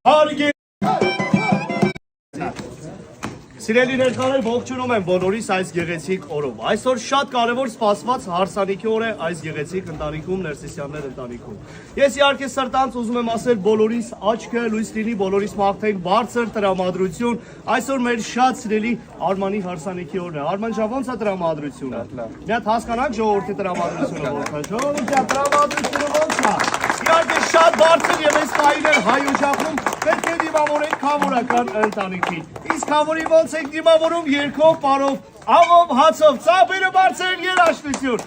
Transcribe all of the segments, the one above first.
Հարգելի Սիրելի ներկաներ, ողջունում եմ բոլորիս այս գեղեցիկ օրով։ Այսօր շատ կարևոր սպասված հարսանիքի օր է այս գեղեցիկ ընտանիքում, Ներսիսյաններ ընտանիքում։ Ես իհարկե սրտանց ուզում եմ ասել բոլորիս աչքը լույս լինի, բոլորիս մաղթենք բարձր տրամադրություն։ Այսօր մեր շատ սիրելի Արմանի հարսանիքի օրն է։ Արման ջան, ո՞նց է տրամադրությունը։ Մի հատ հասկանանք ժողովրդի տրամադրությունը ո՞նց է։ Ժողովրդի տրամադրությունը ո՞նց է։ Իհարկե շատ բարձր եւ այս կայներ հայ օջախում պետք է դիմավորենք խավորական ընտանիքին։ Իսկ խավորի ոնց եք դիմավորում երկով, պարով, աղով, հացով, ծափերը բարձր երաշտություն։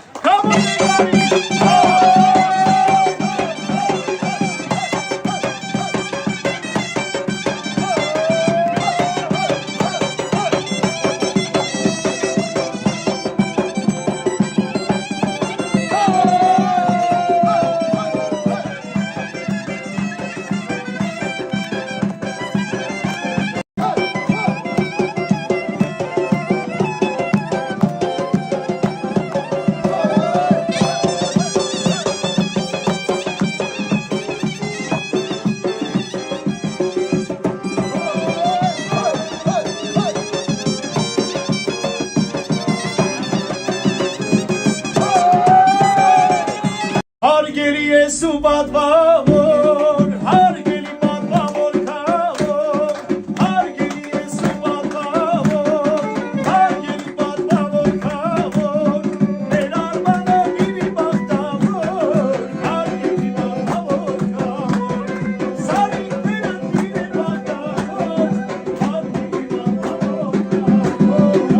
Հարգելի ես ու պատվավոր, հարգելի պատվավոր քավոր, հարգելի ես ու պատվավոր, հարգելի պատվավոր քավոր, մեր Արմանը մինի բախտավոր, հարգելի պատվավոր քավոր, սարինքները մինի բախտավոր, հարգելի պատվավոր քավոր,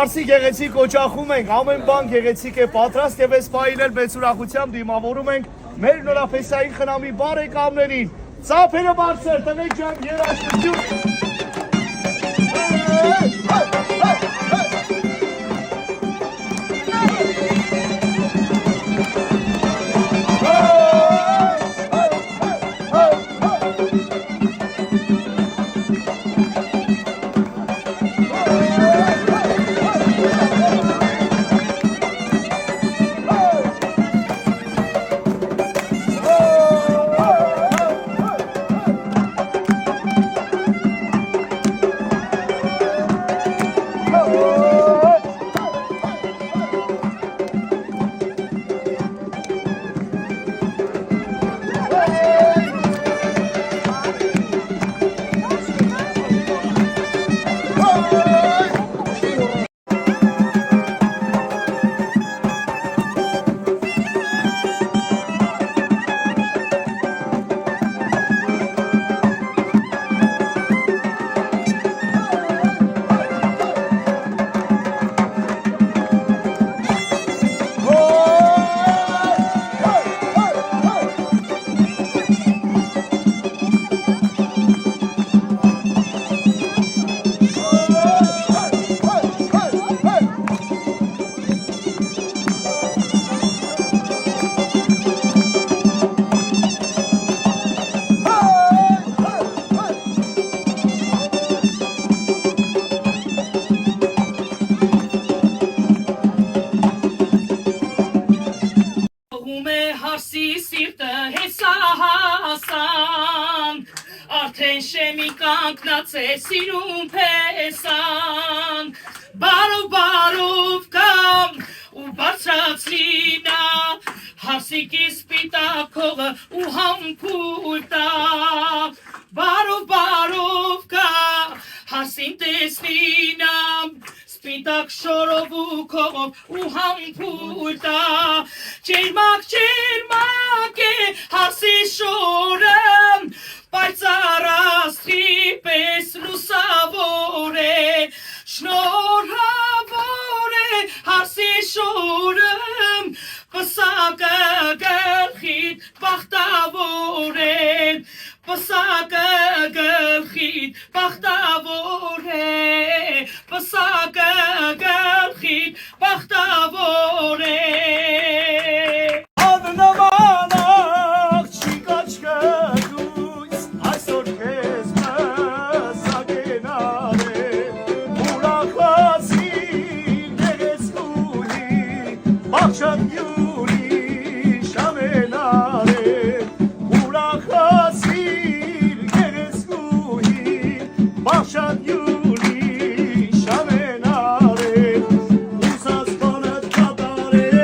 Հարսի գեղեցիկ օջախում ենք, ամեն բան գեղեցիկ է պատրաստ եւ այս պահին էլ մեծ ուրախությամբ դիմավորում ենք մեր նորաֆեսային խնամի բարեկամներին։ Ծափերը բարձր, տղեկ ջան, երաժշտություն։ Շեմի կանգնած է սիրում փեսան, բարով բարով կա ու բարձրացրինա Հարսիկի սպիտակողը ու համբույրտա Բարով կա Հարսին տեսնինա Սպիտակ շորով ու քողով ու համբույրտա Ջերմակ է Հարսի շորը Պայծառ աստղի պես լուսավոր է Շնորհավոր է Հարսի շորը Պսակը գլխիդ բախտավոր է Պսակը գլխիդ բախտավոր է Պսակը գլխիդ բախտավոր է Աննման աղջիկ աչքերուց այսօր քեզ մսագենար է ուրախացիր գեղեցկուհի բաղջատ յուրի շամենար է ուրախացիր գեղեցկուհի բաղջատ յուրի շամենար է ուզած բանդ կատարել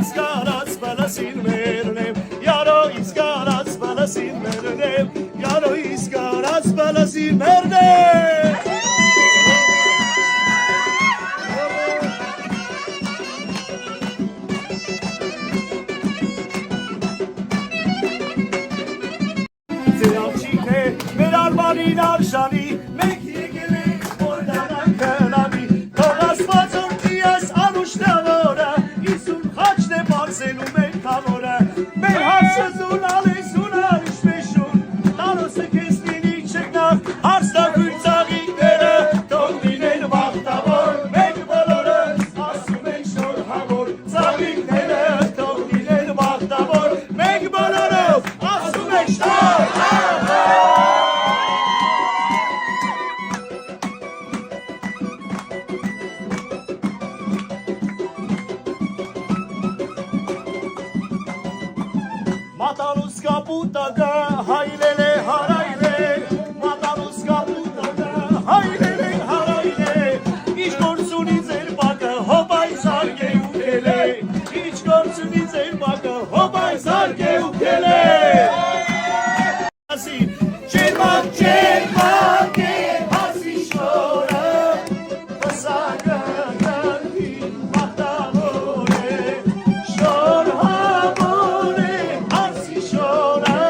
իսկարած բալասին մերնեմ Yarո իսկարած բալասին մերնեմ Yarո իսկարած բալասին մերնեմ Ձերանչիք է մեր արմանին արշանի Մենք եկել ենք որ դանան կնամի Թող ասված օրդի այս անուշտավորը Իսուն խաչն է բարձելու մեր կավորը Մեր հարցը զունալ է զունալ իշմեշուն Տարոսը կեզ լինի չեքնավ հարստագույն ծաղիկները Թող լինեն վաղտավոր մենք բոլորս ասում ենք շորհավոր Ծաղիկները թող լինեն վաղտավոր մենք բոլորս ասում ենք շորհավոր Մատանուս կապուտակը հայրել է հարայր է Մատանուս կապուտակը հայրել է հարայր է Ինչ գործունի ձեր բակը հոպայ զարգ է ուքել է Ինչ գործունի ձեր բակը հոպայ զարգ է ուքել է Չերմակ չերմակ է հասի շորը Պսակը գրդի մատավոր է Շոր համար է հասի շորը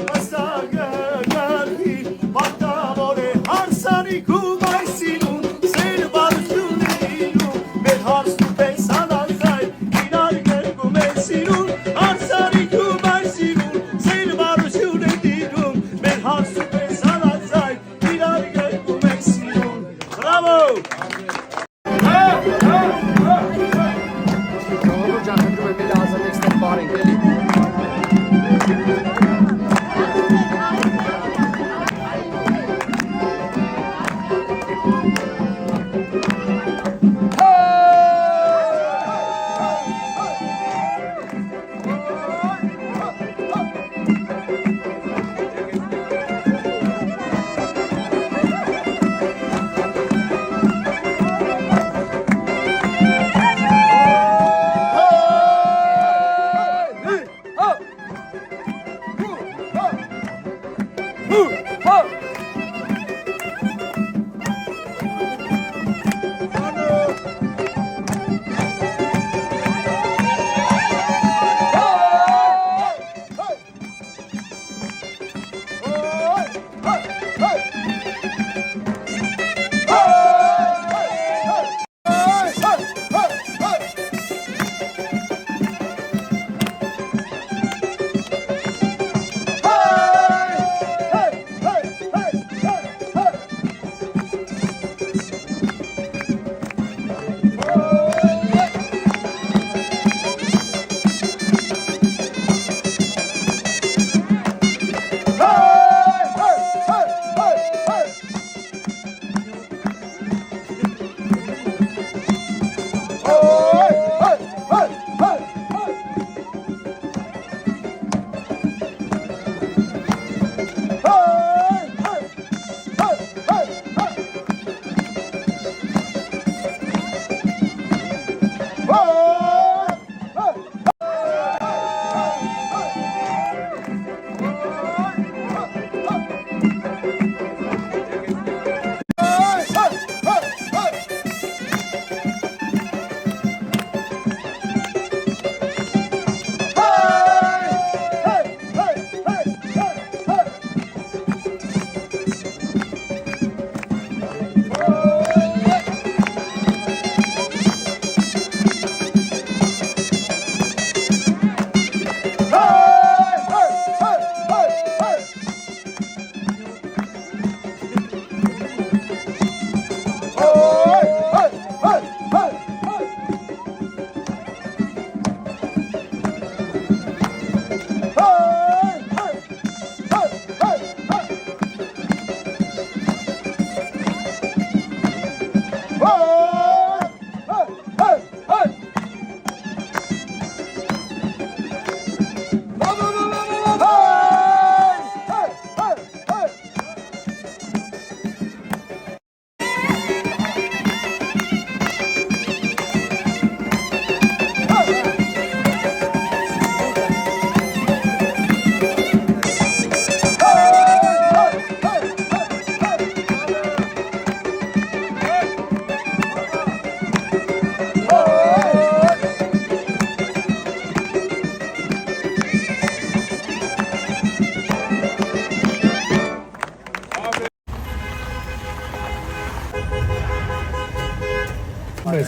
Պսակը գրդի մատավոր է Հարսանիքում այսինուն սեր բարություն է ինում Մեր հարսու պենսան անձայն ինար գրգում է սիրում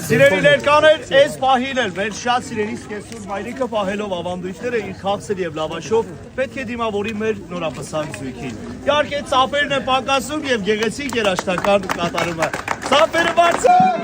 Սիրելի ներկաներ, այս պահին էլ մեր շատ սիրելի սկեսուր մայրիկը պահելով ավանդույթները իր խաղսր եւ լավաշով պետք է դիմավորի մեր նորապսակ զույգին։ Իհարկե ծափերն են պակասում եւ գեղեցիկ երաժշտական կատարումը։ Ծափերը բարձր։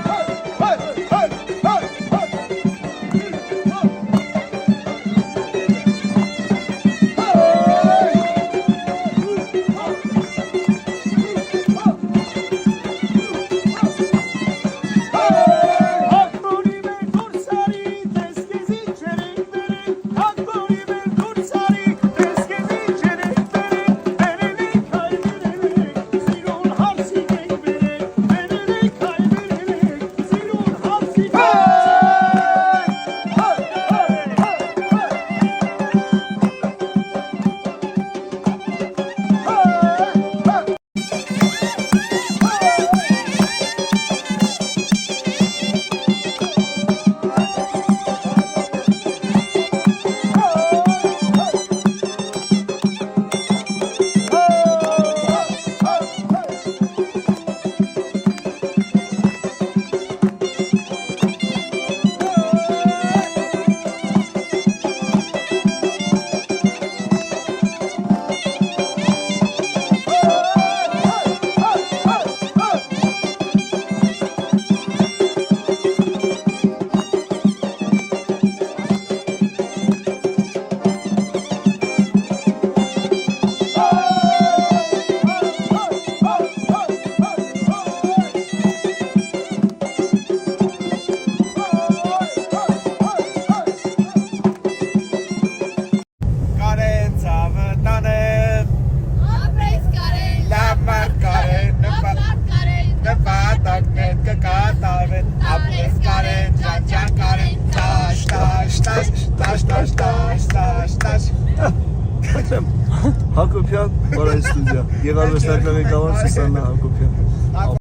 Հակոբյան, բարայ ստուդիա, Գեղարվեստական ղեկավար Սուսաննա Հակոբյան։